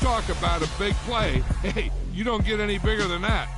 talk about a big play. Hey, you don't get any bigger than that.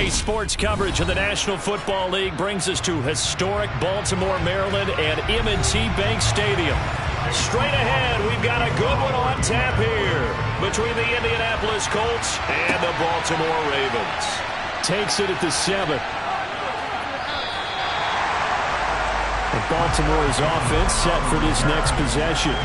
Today's sports coverage of the National Football League brings us to historic Baltimore, Maryland, and M&T Bank Stadium. Straight ahead, we've got a good one on tap here between the Indianapolis Colts and the Baltimore Ravens. Takes it at the 7. And Baltimore's offense set for this next possession.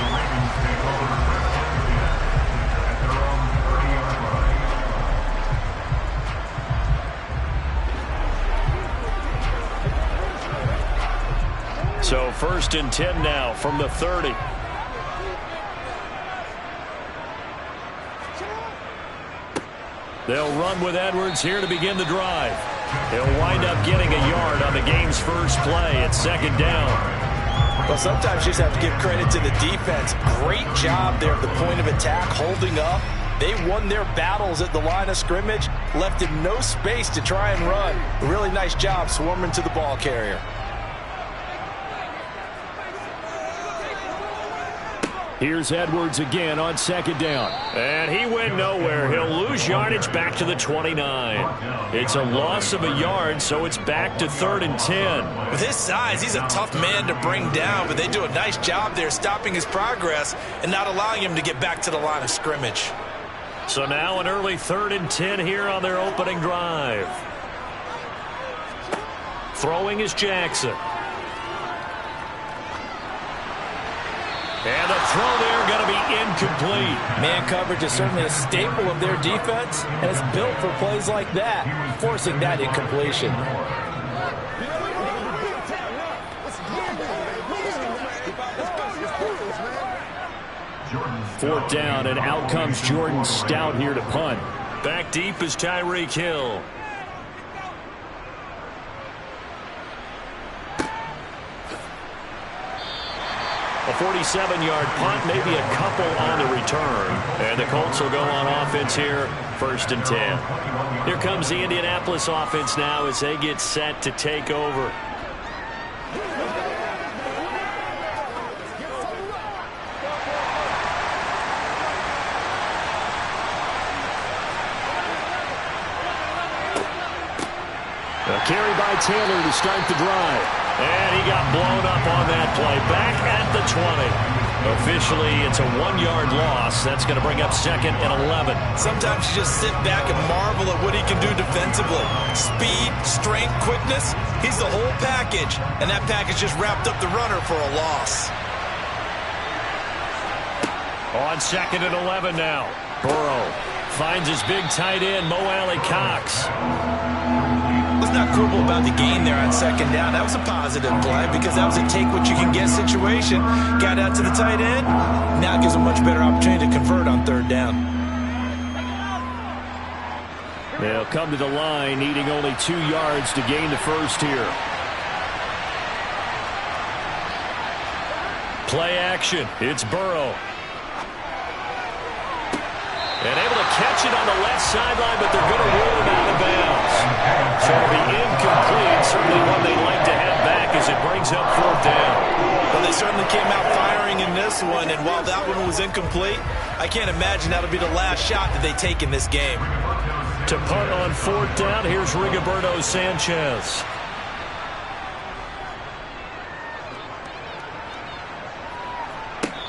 So 1st and 10 now from the 30. They'll run with Edwards here to begin the drive. He'll wind up getting a yard on the game's first play at 2nd down. Well, sometimes you just have to give credit to the defense. Great job there at the point of attack, holding up. They won their battles at the line of scrimmage, left him no space to try and run. A really nice job swarming to the ball carrier. Here's Edwards again on 2nd down. And he went nowhere. He'll lose yardage back to the 29. It's a loss of a yard, so it's back to 3rd and 10. With his size, he's a tough man to bring down, but they do a nice job there stopping his progress and not allowing him to get back to the line of scrimmage. So now an early 3rd and 10 here on their opening drive. Throwing is Jackson. And the throw there going to be incomplete. Man coverage is certainly a staple of their defense, and it's built for plays like that, forcing that incompletion. Fourth down, and out comes Jordan Stout here to punt. Back deep is Tyreek Hill. A 47-yard punt, maybe a couple on the return. And the Colts will go on offense here, 1st and 10. Here comes the Indianapolis offense now as they get set to take over. A carry by Taylor to start the drive. And he got blown up on that play. Back at the 20. Officially, it's a 1-yard loss. That's going to bring up 2nd and 11. Sometimes you just sit back and marvel at what he can do defensively. Speed, strength, quickness. He's the whole package. And that package just wrapped up the runner for a loss. On 2nd and 11 now. Burrow finds his big tight end, Mo Alley-Cox. Let's not quibble about the gain there on 2nd down. That was a positive play because that was a take-what-you-can-get situation. Got out to the tight end. Now gives a much better opportunity to convert on 3rd down. They'll come to the line, needing only 2 yards to gain the first here. Play action. It's Burrow. And able to catch it on the left sideline, but they're going to rule it out of bounds. So it'll be incomplete. Certainly one they'd like to have back as it brings up 4th down. Well, they certainly came out firing in this one, and while that one was incomplete, I can't imagine that'll be the last shot that they take in this game. To punt on 4th down, here's Rigoberto Sanchez.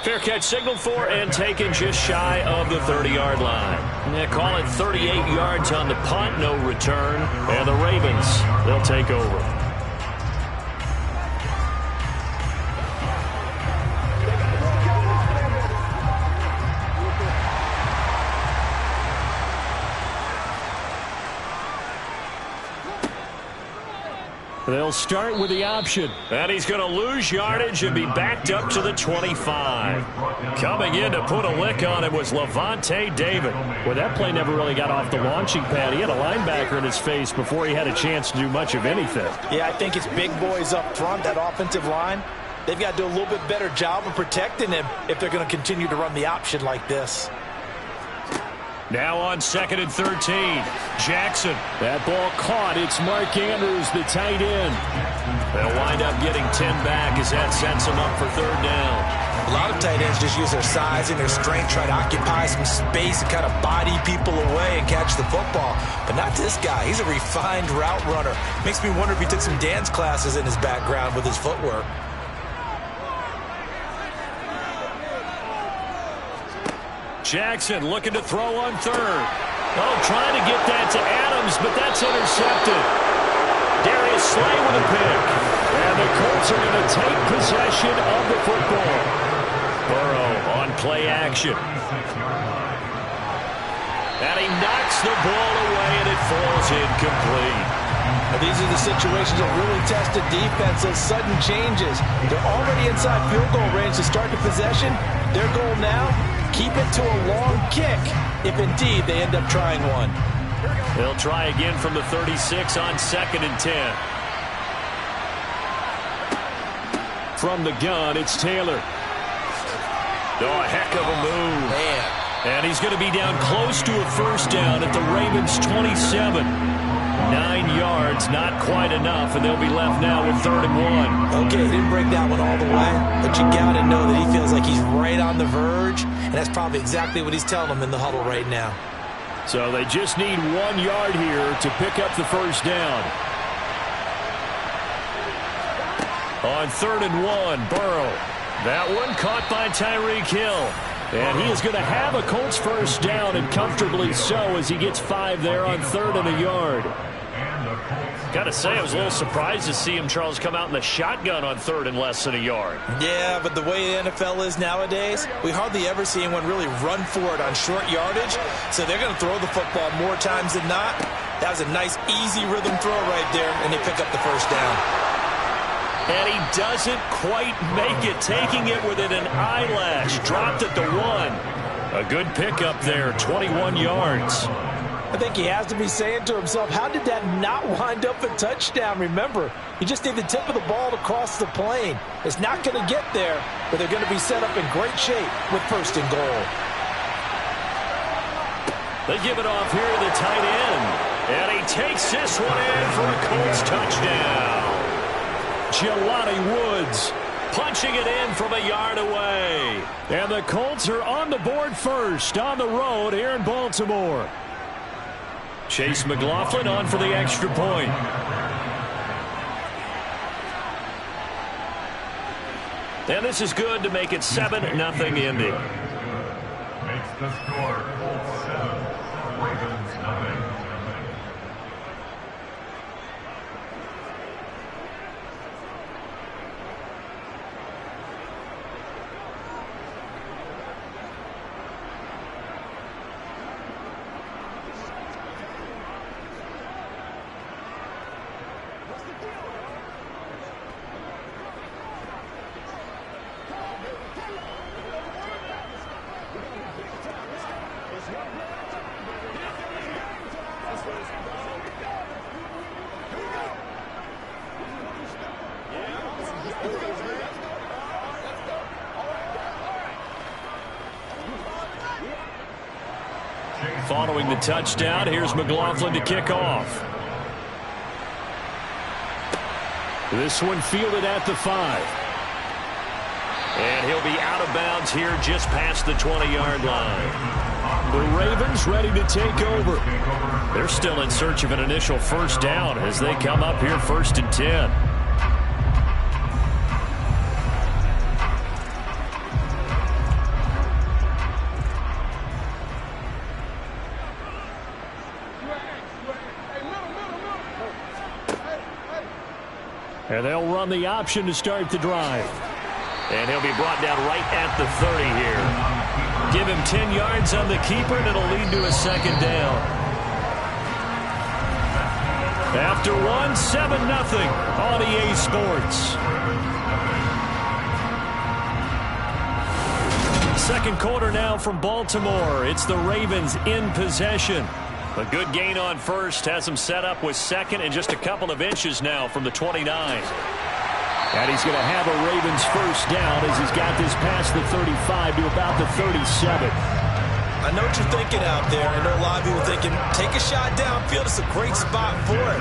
Fair catch signaled for and taken just shy of the 30-yard line. They call it 38 yards on the punt, no return. And the Ravens, they'll take over. They'll start with the option. And he's going to lose yardage and be backed up to the 25. Coming in to put a lick on it was Lavonte David. Well, that play never really got off the launching pad. He had a linebacker in his face before he had a chance to do much of anything. Yeah, I think it's big boys up front, that offensive line. They've got to do a little bit better job of protecting him if they're going to continue to run the option like this. Now on 2nd and 13. Jackson. That ball caught. It's Mark Andrews, the tight end. They'll wind up getting 10 back as that sets them up for third down. A lot of tight ends just use their size and their strength, try to occupy some space and kind of body people away and catch the football. But not this guy. He's a refined route runner. Makes me wonder if he took some dance classes in his background with his footwork. Jackson looking to throw on third. Oh, trying to get that to Adams, but that's intercepted. Darius Slay with a pick. And the Colts are going to take possession of the football. Burrow on play action. And he knocks the ball away, and it falls incomplete. Now, these are the situations that really test a defense, those sudden changes. They're already inside field goal range to start the possession. Their goal now, keep it to a long kick, if indeed they end up trying one. They'll try again from the 36 on 2nd and 10. From the gun, it's Taylor. Oh, a heck of a move. Man. And he's going to be down close to a first down at the Ravens' 27. 9 yards, not quite enough, and they'll be left now with 3rd and 1. Okay, he didn't break that one all the way, but you got to know that he feels like he's right on the verge, and that's probably exactly what he's telling them in the huddle right now. So they just need 1 yard here to pick up the first down. On 3rd and 1, Burrow. That one caught by Tyreek Hill. And he is going to have a Colts first down, and comfortably so, as he gets 5 there on 3rd and a yard. Got to say, I was a little surprised to see him, Charles, come out in the shotgun on 3rd and less than a yard. Yeah, but the way the NFL is nowadays, we hardly ever see anyone really run for it on short yardage. So they're going to throw the football more times than not. That was a nice, easy rhythm throw right there, and they pick up the first down. And he doesn't quite make it, taking it within an eyelash. Dropped at the 1. A good pickup there, 21 yards. I think he has to be saying to himself, how did that not wind up a touchdown? Remember, you just need the tip of the ball to cross the plane. It's not going to get there, but they're going to be set up in great shape with 1st and goal. They give it off here to the tight end. And he takes this one in for a Colts touchdown. Jelani Woods punching it in from a yard away. And the Colts are on the board first on the road here in Baltimore. Chase McLaughlin on for the extra point. And this is good to make it 7-0 Indy. Makes the score Colts 7, Ravens 9. Following the touchdown, here's McLaughlin to kick off. This one fielded at the 5. And he'll be out of bounds here just past the 20-yard line. The Ravens ready to take over. They're still in search of an initial first down as they come up here 1st and 10. And they'll run the option to start the drive. And he'll be brought down right at the 30 here. Give him 10 yards on the keeper, and it'll lead to a 2nd down. After 1, 7-0 on EA Sports. Second quarter now from Baltimore. It's the Ravens in possession. A good gain on first has him set up with 2nd and just a couple of inches now from the 29. And he's going to have a Ravens first down as he's got this past the 35 to about the 37. I know what you're thinking out there. I know a lot of people thinking, take a shot downfield. It's a great spot for it.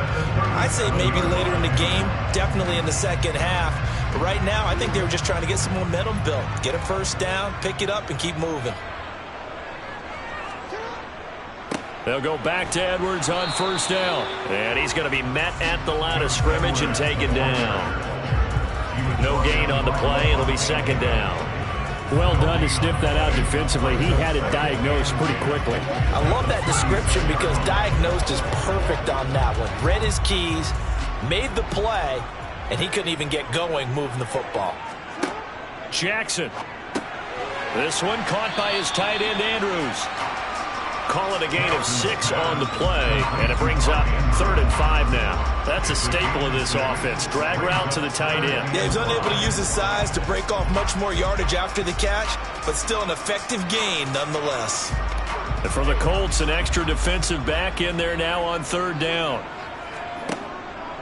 I'd say maybe later in the game, definitely in the second half. But right now, I think they were just trying to get some momentum built. Get a first down, pick it up, and keep moving. They'll go back to Edwards on first down. And he's going to be met at the line of scrimmage and taken down. No gain on the play. It'll be second down. Well done to sniff that out defensively. He had it diagnosed pretty quickly. I love that description because diagnosed is perfect on that one. Read his keys, made the play, and he couldn't even get going moving the football. Jackson. This one caught by his tight end, Andrews. Call it a gain of 6 on the play, and it brings up 3rd and 5 now. That's a staple of this offense. Drag route to the tight end. Yeah, he's unable to use his size to break off much more yardage after the catch, but still an effective gain nonetheless. And for the Colts, an extra defensive back in there now on 3rd down.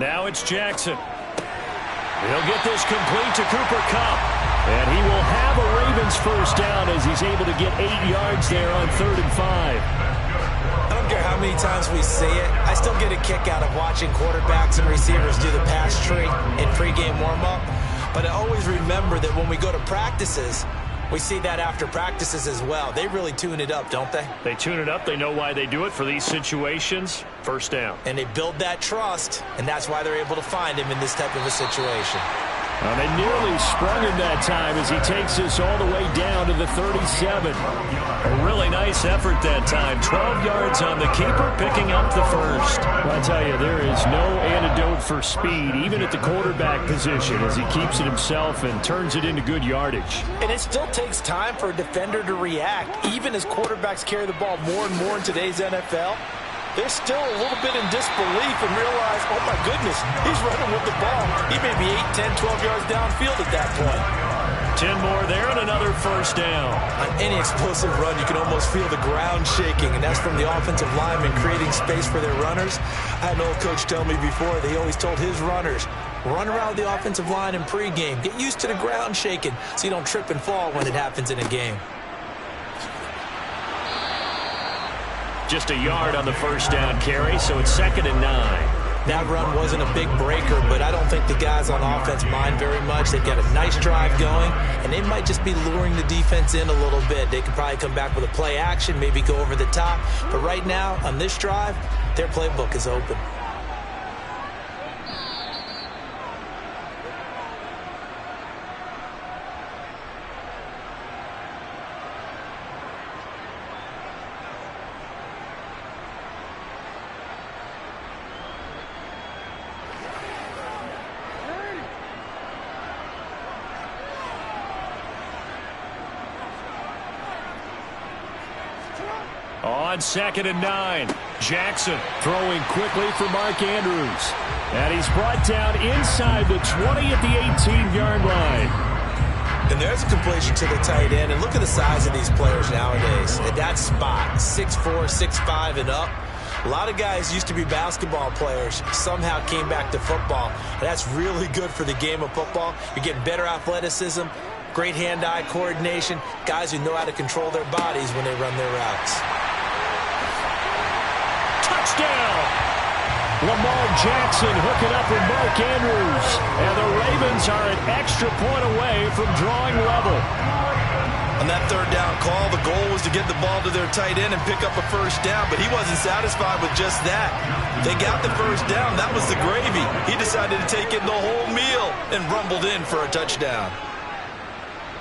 Now it's Jackson. He'll get this complete to Cooper Kupp. And he will have a Ravens first down as he's able to get 8 yards there on 3rd and 5. I don't care how many times we see it. I still get a kick out of watching quarterbacks and receivers do the pass tree in pregame warm-up. But I always remember that when we go to practices, we see that after practices as well. They really tune it up, don't they? They tune it up. They know why they do it for these situations. First down. And they build that trust, and that's why they're able to find him in this type of a situation. Well, they nearly sprung him that time as he takes this all the way down to the 37. A really nice effort that time. 12 yards on the keeper, picking up the first. Well, I tell you, there is no antidote for speed, even at the quarterback position, as he keeps it himself and turns it into good yardage. And it still takes time for a defender to react, even as quarterbacks carry the ball more and more in today's NFL. They're still a little bit in disbelief and realize, oh my goodness, he's running with the ball. He may be 8, 10, 12 yards downfield at that point. 10 more there and another first down. On any explosive run, you can almost feel the ground shaking, and that's from the offensive linemen creating space for their runners. I had an old coach tell me before, they always told his runners, run around the offensive line in pregame. Get used to the ground shaking so you don't trip and fall when it happens in a game. Just a yard on the first down carry, so it's 2nd and 9. That run wasn't a big breaker, but I don't think the guys on offense mind very much. They've got a nice drive going, and they might just be luring the defense in a little bit. They could probably come back with a play action, maybe go over the top. But right now, on this drive, their playbook is open. On 2nd and 9, Jackson throwing quickly for Mark Andrews. And he's brought down inside the 20 at the 18-yard line. And there's a completion to the tight end. And look at the size of these players nowadays. At that spot, 6'4", 6'5", and up. A lot of guys used to be basketball players, somehow came back to football. And that's really good for the game of football. You're getting better athleticism, great hand-eye coordination, guys who know how to control their bodies when they run their routes. Touchdown! Lamar Jackson hooking up with Mark Andrews. And the Ravens are an extra point away from drawing level. On that 3rd down call, the goal was to get the ball to their tight end and pick up a first down, but he wasn't satisfied with just that. They got the first down. That was the gravy. He decided to take in the whole meal and rumbled in for a touchdown.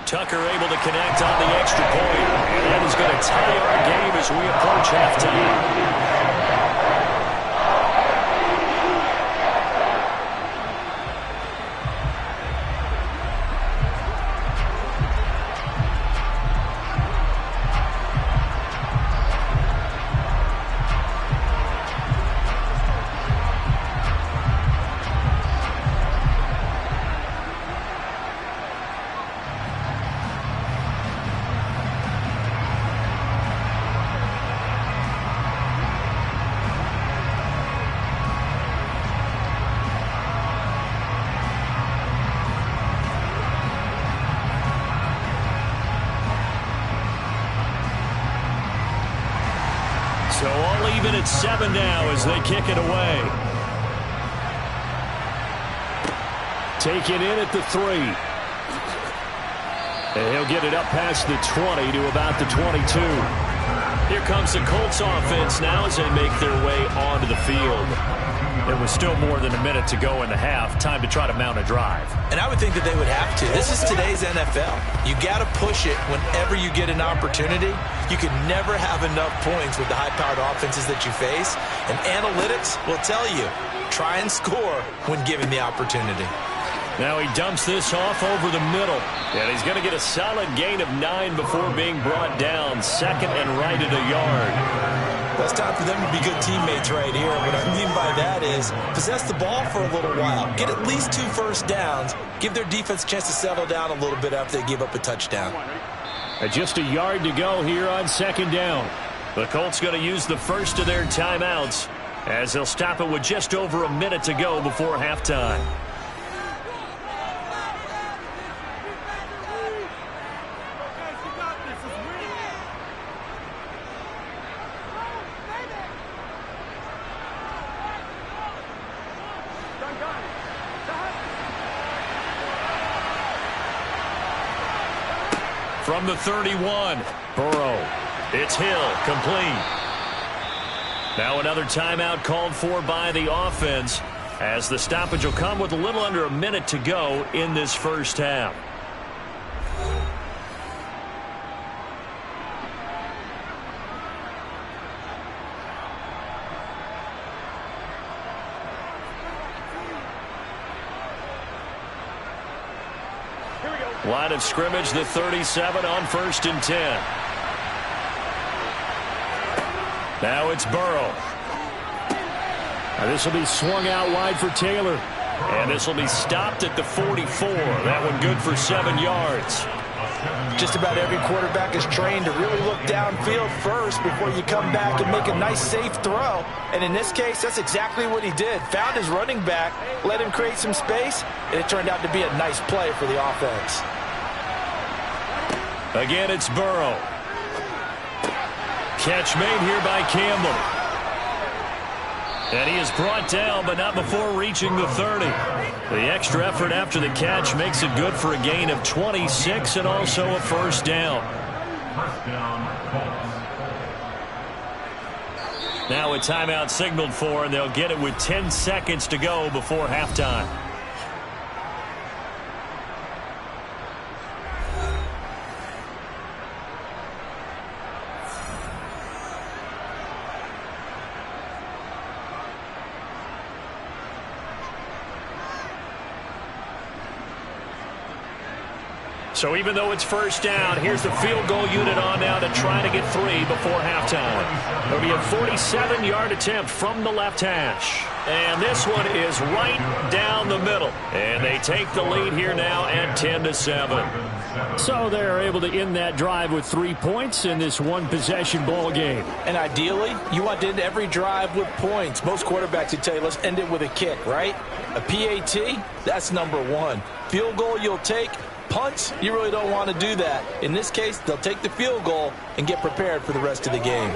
Tucker able to connect on the extra point. And that is going to tie our game as we approach halftime. even at 7 now as they kick it away. Taken in at the 3. And he'll get it up past the 20 to about the 22. Here comes the Colts offense now as they make their way onto the field. It was still more than a minute to go in the half. Time to try to mount a drive. And I would think that they would have to. This is today's NFL. You got to push it whenever you get an opportunity. You can never have enough points with the high-powered offenses that you face. And analytics will tell you, try and score when given the opportunity. Now he dumps this off over the middle. And he's going to get a solid gain of 9 before being brought down. Second and right at a yard. Well, it's time for them to be good teammates right here. What I mean by that is possess the ball for a little while. Get at least 2 first downs. Give their defense a chance to settle down a little bit after they give up a touchdown. Just a yard to go here on second down. The Colts going to use the first of their timeouts as they'll stop it with just over a minute to go before halftime. From the 31, Burrow. It's Hill, complete. Now another timeout called for by the offense as the stoppage will come with a little under a minute to go in this first half. Line of scrimmage, the 37 on 1st and 10. Now it's Burrow. Now this will be swung out wide for Taylor. And this will be stopped at the 44. That one good for 7 yards. Just about every quarterback is trained to really look downfield first before you come back and make a nice, safe throw. And in this case, that's exactly what he did. Found his running back, let him create some space, and it turned out to be a nice play for the offense. Again, it's Burrow. Catch made here by Campbell. And he is brought down, but not before reaching the 30. The extra effort after the catch makes it good for a gain of 26 and also a first down. First down, Colts. Now a timeout signaled for, and they'll get it with 10 seconds to go before halftime. So even though it's first down, here's the field goal unit on now to try to get 3 before halftime. It'll be a 47-yard attempt from the left hash. And this one is right down the middle. And they take the lead here now at 10-7. So they're able to end that drive with 3 points in this one-possession ball game. And ideally, you want to end every drive with points. Most quarterbacks would tell you, let's end it with a kick, right? A PAT, that's number 1. Field goal you'll take. Punts, you really don't want to do that. In this case, they'll take the field goal and get prepared for the rest of the game.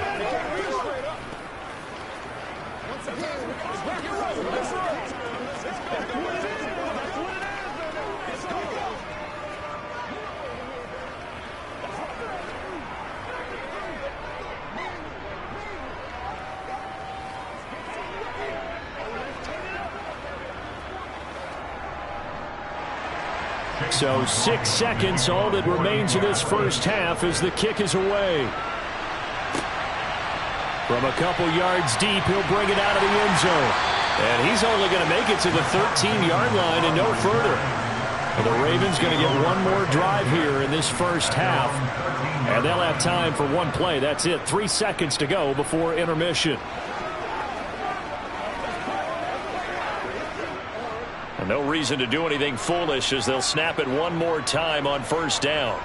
So 6 seconds, all that remains of this first half as the kick is away. From a couple yards deep, he'll bring it out of the end zone. And he's only going to make it to the 13-yard line and no further. And the Ravens going to get one more drive here in this first half. And they'll have time for one play. That's it. 3 seconds to go before intermission. And no reason to do anything foolish as they'll snap it one more time on first down.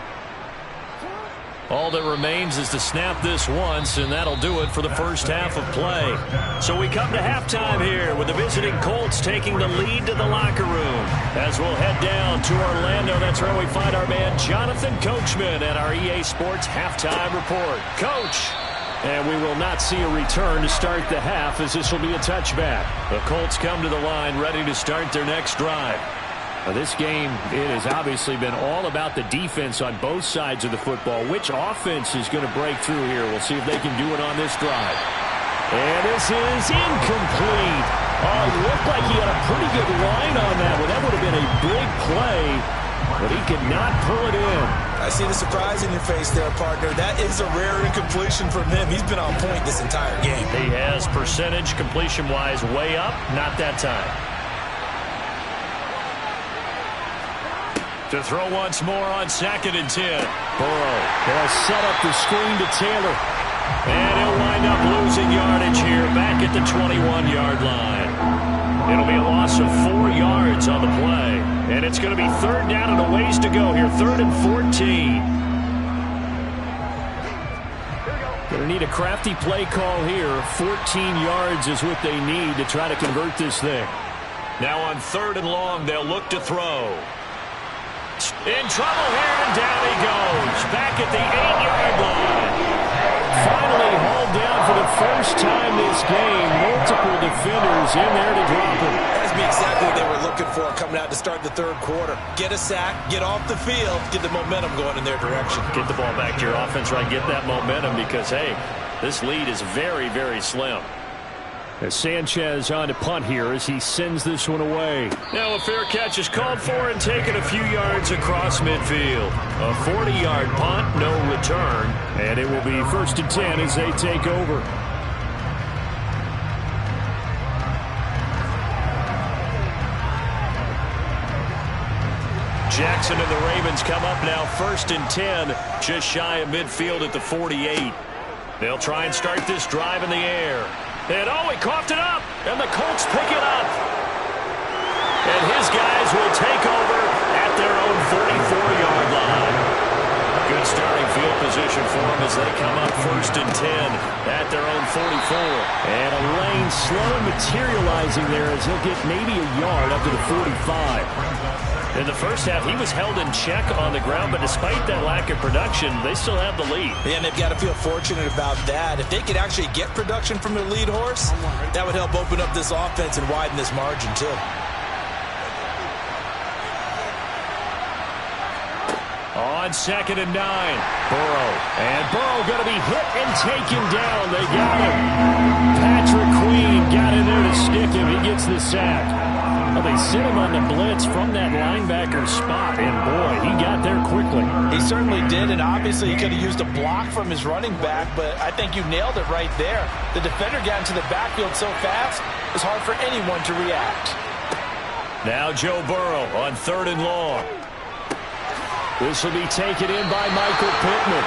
All that remains is to snap this once, and that'll do it for the first half of play. So we come to halftime here with the visiting Colts taking the lead to the locker room. As we'll head down to Orlando, that's where we find our man Jonathan Coachman at our EA Sports Halftime Report. Coach. And we will not see a return to start the half, as this will be a touchback. The Colts come to the line ready to start their next drive. Now, this game, it has obviously been all about the defense on both sides of the football. Which offense is going to break through here? We'll see if they can do it on this drive. And this is incomplete. Oh, it looked like he had a pretty good line on that one. That would have been a big play, but he could not pull it in. I see the surprise in your face there, partner. That is a rare incompletion from him. He's been on point this entire game. He has percentage completion-wise way up. Not that time. To throw once more on 2nd and 10. Burrow will set up the screen to Taylor. And he'll wind up losing yardage here back at the 21-yard line. It'll be a loss of 4 yards on the play. And it's going to be 3rd down and a ways to go here. 3rd and 14. Going to need a crafty play call here. 14 yards is what they need to try to convert this thing. Now on 3rd and long, they'll look to throw. In trouble here, and down he goes. Back at the 8-yard line. Finally hauled down for the first time this game. Multiple defenders in there to drop him. That's exactly what they were looking for coming out to start the 3rd quarter. Get a sack, get off the field, get the momentum going in their direction. Get the ball back to your offense, right? Get that momentum because, hey, this lead is very, very slim. As Sanchez on to punt here as he sends this one away. Now a fair catch is called for and taken a few yards across midfield. A 40-yard punt, no return. And it will be 1st and 10 as they take over. Jackson and the Ravens come up now 1st and 10, just shy of midfield at the 48. They'll try and start this drive in the air. And oh, he coughed it up, and the Colts pick it up. And his guys will take over at their own 44-yard line. Good starting field position for them as they come up 1st and 10 at their own 44. And a lane slow materializing there as he'll get maybe a yard up to the 45. In the first half, he was held in check on the ground, but despite that lack of production, they still have the lead. Yeah, and they've got to feel fortunate about that. If they could actually get production from their lead horse, that would help open up this offense and widen this margin, too. On 2nd and 9. Burrow. And Burrow going to be hit and taken down. They got him. Patrick Queen got in there to stick him. He gets the sack. Well, they sent him on the blitz from that linebacker spot, and boy, he got there quickly. He certainly did, and obviously he could have used a block from his running back, but I think you nailed it right there. The defender got into the backfield so fast, it's hard for anyone to react. Now Joe Burrow on 3rd and long. This will be taken in by Michael Pittman.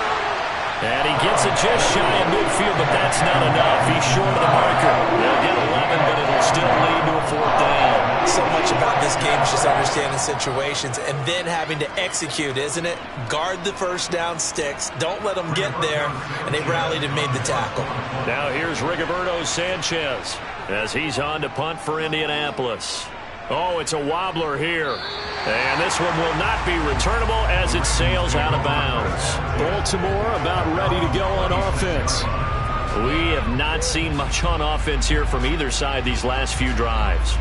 And he gets it just shy of midfield, but that's not enough. He's short of the marker. They'll get 11, but it'll still lead to a 4th down. So much about this game is just understanding situations and then having to execute, isn't it? Guard the 1st down sticks. Don't let them get there. And they rallied and made the tackle. Now here's Rigoberto Sanchez as he's on to punt for Indianapolis. Oh, it's a wobbler here. And this one will not be returnable as it sails out of bounds. Baltimore about ready to go on offense. We have not seen much on offense here from either side these last few drives.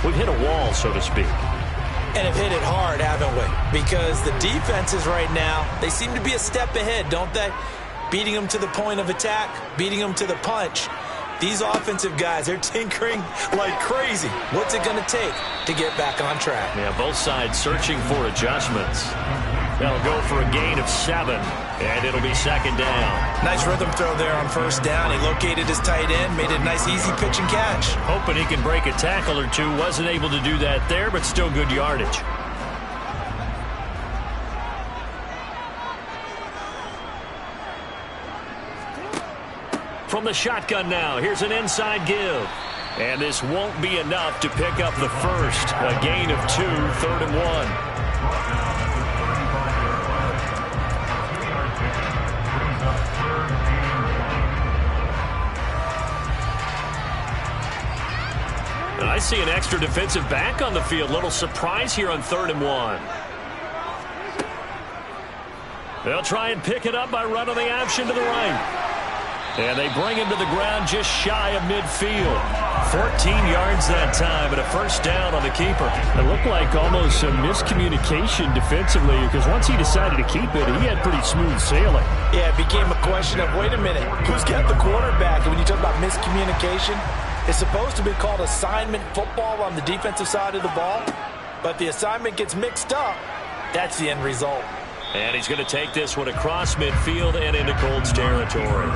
We've hit a wall, so to speak. And have hit it hard, haven't we? Because the defenses right now, they seem to be a step ahead, don't they? Beating them to the point of attack, beating them to the punch. These offensive guys, they're tinkering like crazy. What's it going to take to get back on track? Yeah, both sides searching for adjustments. They'll go for a gain of 7, and it'll be 2nd down. Nice rhythm throw there on 1st down. He located his tight end, made it a nice easy pitch and catch. Hoping he can break a tackle or two. Wasn't able to do that there, but still good yardage. From the shotgun now, here's an inside give. And this won't be enough to pick up the first. A gain of 2, 3rd and 1. And I see an extra defensive back on the field. Little surprise here on 3rd and 1. They'll try and pick it up by running the option to the right. And they bring him to the ground just shy of midfield. 14 yards that time and a first down on the keeper. It looked like almost a miscommunication defensively because once he decided to keep it, he had pretty smooth sailing. Yeah, it became a question of, wait a minute, who's got the quarterback? And when you talk about miscommunication, it's supposed to be called assignment football on the defensive side of the ball. But the assignment gets mixed up. That's the end result. And he's going to take this one across midfield and into Colts territory.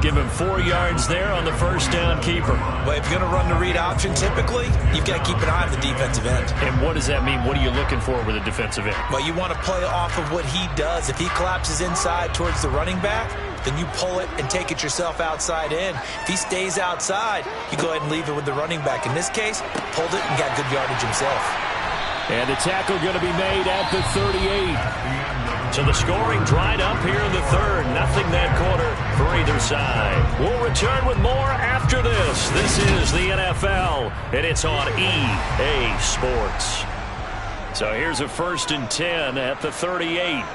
Give him 4 yards there on the first down keeper. Well, if you're going to run the read option, typically, you've got to keep an eye on the defensive end. And what does that mean? What are you looking for with a defensive end? Well, you want to play off of what he does. If he collapses inside towards the running back, then you pull it and take it yourself outside in. If he stays outside, you go ahead and leave it with the running back. In this case, pulled it and got good yardage himself. And the tackle going to be made at the 38. So the scoring dried up here in the third. Nothing that quarter for either side. We'll return with more after this. This is the NFL, and it's on EA Sports. So here's a 1st and 10 at the 38.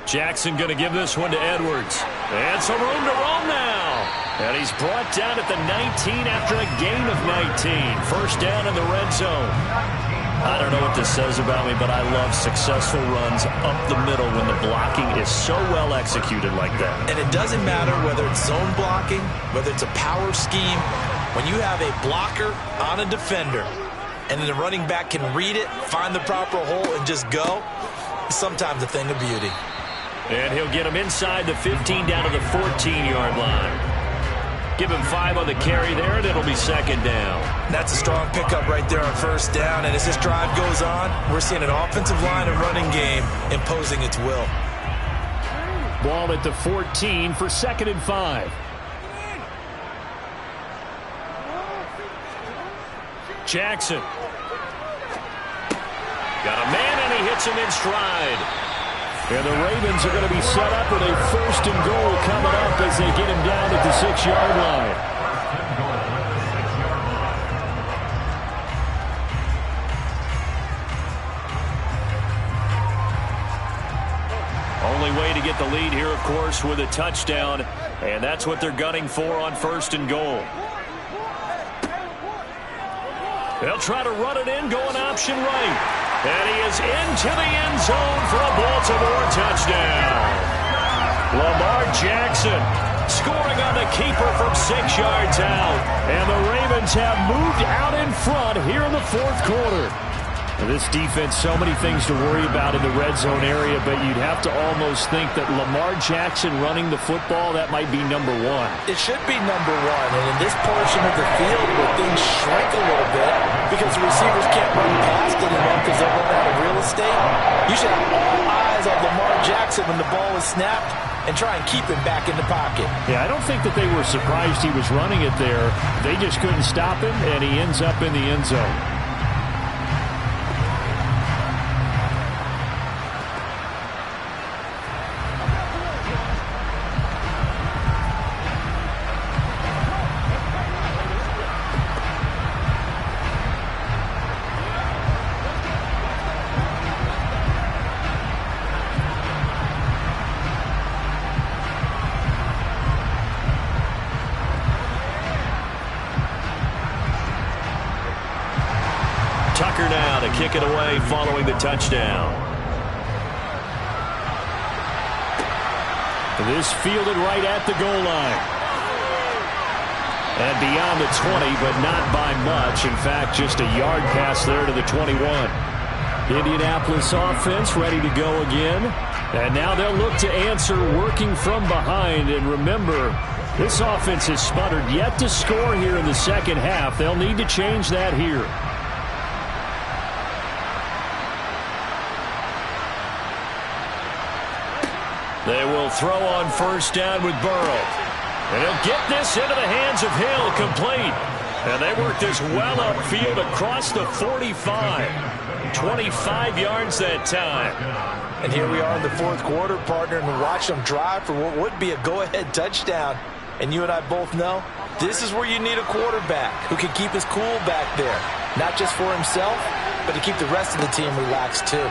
Jackson going to give this one to Edwards. And some room to roam now. And he's brought down at the 19 after a gain of 19. First down in the red zone. I don't know what this says about me, but I love successful runs up the middle when the blocking is so well executed like that. And it doesn't matter whether it's zone blocking, whether it's a power scheme. When you have a blocker on a defender, and then the running back can read it, find the proper hole, and just go, it's sometimes a thing of beauty. And he'll get him inside the 15 down to the 14-yard line. Give him 5 on the carry there, and it'll be second down. That's a strong pickup right there on first down. And as this drive goes on, we're seeing an offensive line and running game imposing its will. Ball at the 14 for 2nd and 5. Jackson. Got a man, and he hits him in stride. And the Ravens are going to be set up with a 1st and goal coming up as they get him down at the 6-yard line. Only way to get the lead here, of course, with a touchdown, and that's what they're gunning for on 1st and goal. They'll try to run it in, going option right. And he is into the end zone for a Baltimore touchdown. Lamar Jackson scoring on the keeper from 6 yards out. And the Ravens have moved out in front here in the 4th quarter. This defense, so many things to worry about in the red zone area, but you'd have to almost think that Lamar Jackson running the football, that might be number 1. It should be number 1, and in this portion of the field where things shrink a little bit because the receivers can't run past anymore because they're running out of real estate, you should have all eyes on Lamar Jackson when the ball is snapped and try and keep him back in the pocket. Yeah, I don't think that they were surprised he was running it there. They just couldn't stop him, and he ends up in the end zone. Tucker now to kick it away following the touchdown. This fielded right at the goal line. And beyond the 20, but not by much. In fact, just a yard pass there to the 21. Indianapolis offense ready to go again. And now they'll look to answer working from behind. And remember, this offense has sputtered yet to score here in the second half. They'll need to change that here. They will throw on first down with Burrow. And he'll get this into the hands of Hill, complete. And they work this well upfield across the 45. 25 yards that time. And here we are in the 4th quarter, partner, and watch them drive for what would be a go-ahead touchdown. And you and I both know this is where you need a quarterback who can keep his cool back there. Not just for himself, but to keep the rest of the team relaxed too.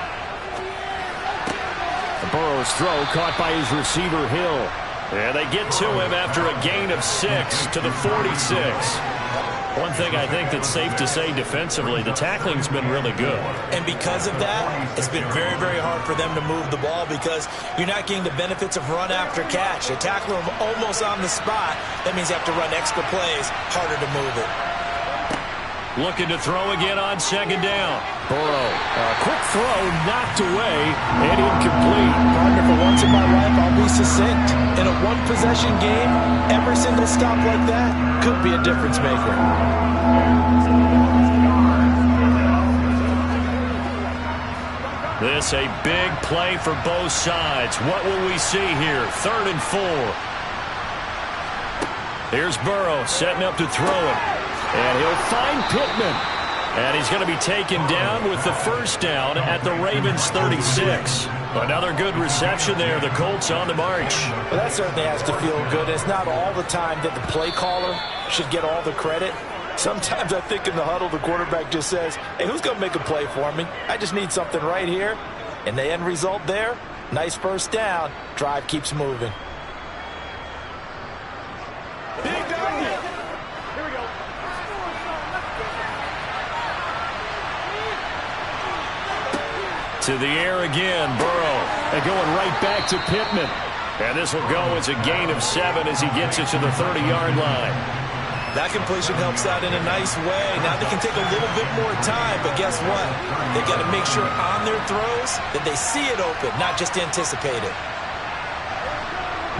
Burrow's throw caught by his receiver, Hill. And they get to him after a gain of 6 to the 46. One thing I think that's safe to say defensively, the tackling's been really good. And because of that, it's been very, very hard for them to move the ball because you're not getting the benefits of run after catch. You tackle them almost on the spot. That means you have to run extra plays, harder to move it. Looking to throw again on second down. Burrow, a quick throw, knocked away, and incomplete. Partner, for once in my life, I'll be succinct. In a one-possession game, every single stop like that could be a difference maker. This a big play for both sides. What will we see here? 3rd and 4. Here's Burrow setting up to throw it. And he'll find Pittman. And he's going to be taken down with the first down at the Ravens' 36. Another good reception there. The Colts on the march. Well, that certainly has to feel good. It's not all the time that the play caller should get all the credit. Sometimes I think in the huddle, the quarterback just says, hey, who's going to make a play for me? I just need something right here. And the end result there, nice first down. Drive keeps moving. To the air again, Burrow. And going right back to Pittman. And this will go as a gain of 7 as he gets it to the 30-yard line. That completion helps out in a nice way. Now they can take a little bit more time, but guess what? They got to make sure on their throws that they see it open, not just anticipate it.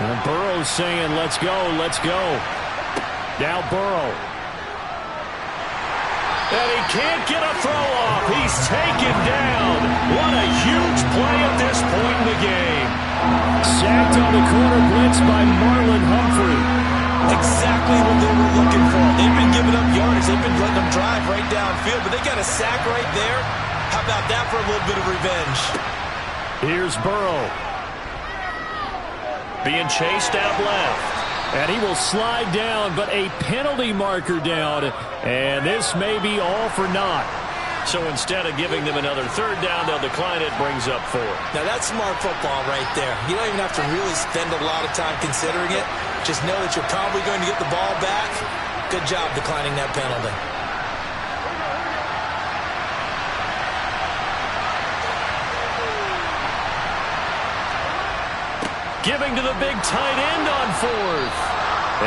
And Burrow's saying, let's go, let's go. Now Burrow. And he can't get a throw off. He's taken down. What a huge play at this point in the game. Sacked on the corner blitz by Marlon Humphrey. Exactly what they were looking for. They've been giving up yardage. They've been letting them drive right downfield, but they got a sack right there. How about that for a little bit of revenge? Here's Burrow. Being chased out left. And he will slide down, but a penalty marker down. And this may be all for naught. So instead of giving them another 3rd down, they'll decline it, brings up 4. Now that's smart football right there. You don't even have to really spend a lot of time considering it. Just know that you're probably going to get the ball back. Good job declining that penalty. Giving to the big tight end on 4th.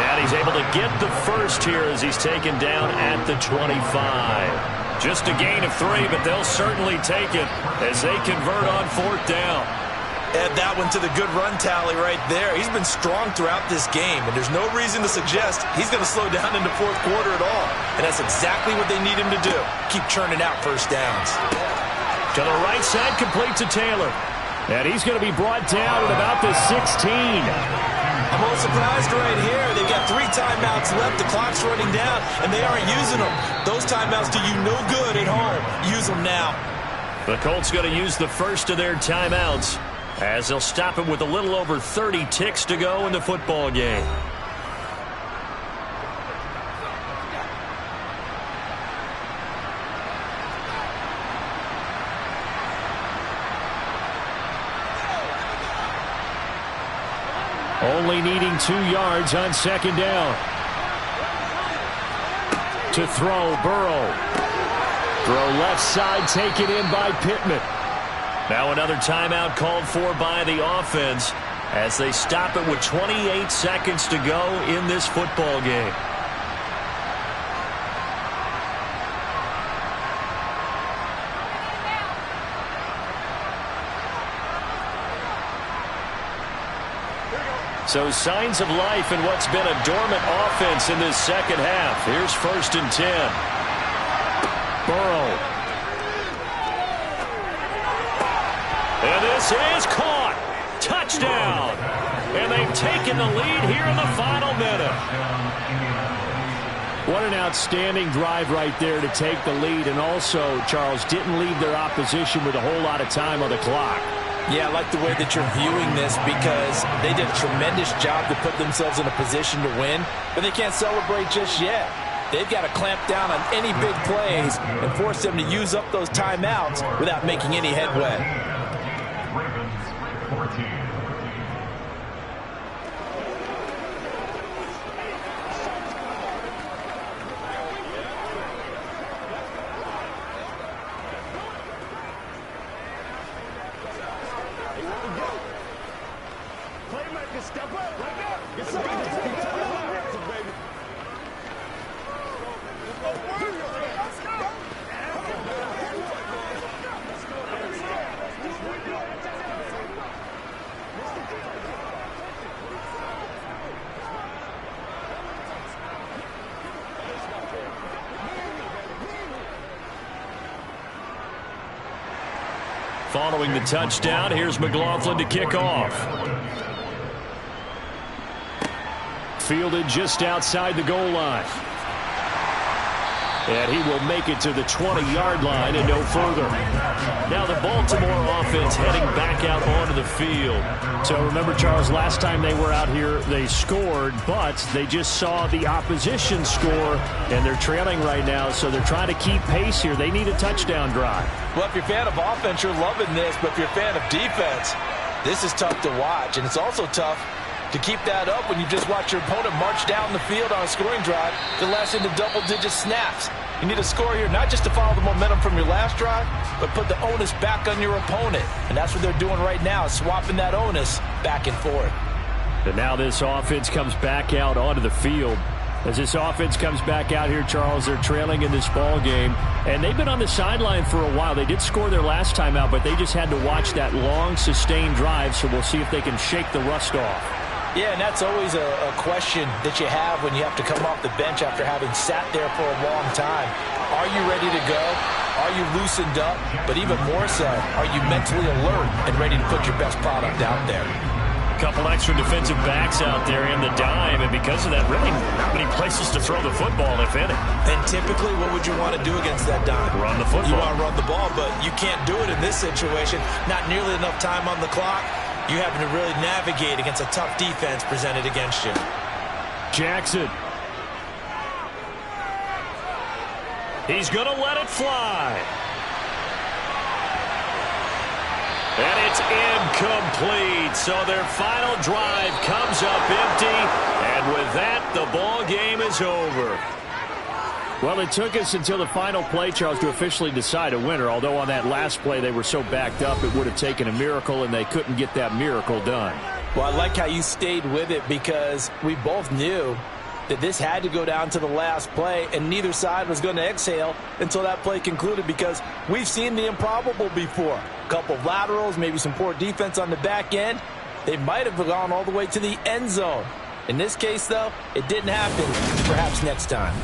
And he's able to get the first here as he's taken down at the 25. Just a gain of 3, but they'll certainly take it as they convert on 4th down. Add that one to the good run tally right there. He's been strong throughout this game, and there's no reason to suggest he's going to slow down in the 4th quarter at all. And that's exactly what they need him to do. Keep churning out first downs. To the right side, complete to Taylor. And he's going to be brought down at about the 16. I'm a little surprised right here. They've got 3 timeouts left. The clock's running down, and they aren't using them. Those timeouts do you no good at home. Use them now. The Colts going to use the first of their timeouts as they'll stop him with a little over 30 ticks to go in the football game. Only needing 2 yards on 2nd down. To throw, Burrow. Throw left side, taken in by Pittman. Now another timeout called for by the offense as they stop it with 28 seconds to go in this football game. So signs of life in what's been a dormant offense in this second half. Here's 1st and 10. Burrow. And this is caught. Touchdown. And they've taken the lead here in the final minute. What an outstanding drive right there to take the lead. And also, Charles, didn't leave their opposition with a whole lot of time on the clock. Yeah, I like the way that you're viewing this because they did a tremendous job to put themselves in a position to win, but they can't celebrate just yet. They've got to clamp down on any big plays and force them to use up those timeouts without making any headway. 14. Following the touchdown, here's McLaughlin to kick off. Fielded just outside the goal line. And he will make it to the 20-yard line and no further. Now the Baltimore offense heading back out onto the field. So remember, Charles, last time they were out here, they scored, but they just saw the opposition score, and they're trailing right now, so they're trying to keep pace here. They need a touchdown drive. Well, if you're a fan of offense, you're loving this, but if you're a fan of defense, this is tough to watch, and it's also tough to keep that up when you just watch your opponent march down the field on a scoring drive to last into double-digit snaps. You need a score here, not just to follow the momentum from your last drive, but put the onus back on your opponent. And that's what they're doing right now, swapping that onus back and forth. And now this offense comes back out onto the field. As this offense comes back out here, Charles, they're trailing in this ball game. And they've been on the sideline for a while. They did score their last time out, but they just had to watch that long, sustained drive. So we'll see if they can shake the rust off. Yeah, and that's always a question that you have when you have to come off the bench after having sat there for a long time. Are you ready to go? Are you loosened up? But even more so, are you mentally alert and ready to put your best product out there? A couple extra defensive backs out there in the dime, and because of that, really not many places to throw the football, if any. And typically, what would you want to do against that dime? Run the football. You want to run the ball, but you can't do it in this situation. Not nearly enough time on the clock. You having to really navigate against a tough defense presented against you. Jackson. He's going to let it fly. And it's incomplete. So their final drive comes up empty. And with that, the ball game is over. Well, it took us until the final play, Charles, to officially decide a winner. Although on that last play they were so backed up, it would have taken a miracle, and they couldn't get that miracle done. Well, I like how you stayed with it because we both knew that this had to go down to the last play, and neither side was going to exhale until that play concluded because we've seen the improbable before. A couple of laterals, maybe some poor defense on the back end. They might have gone all the way to the end zone. In this case, though, it didn't happen. Perhaps next time.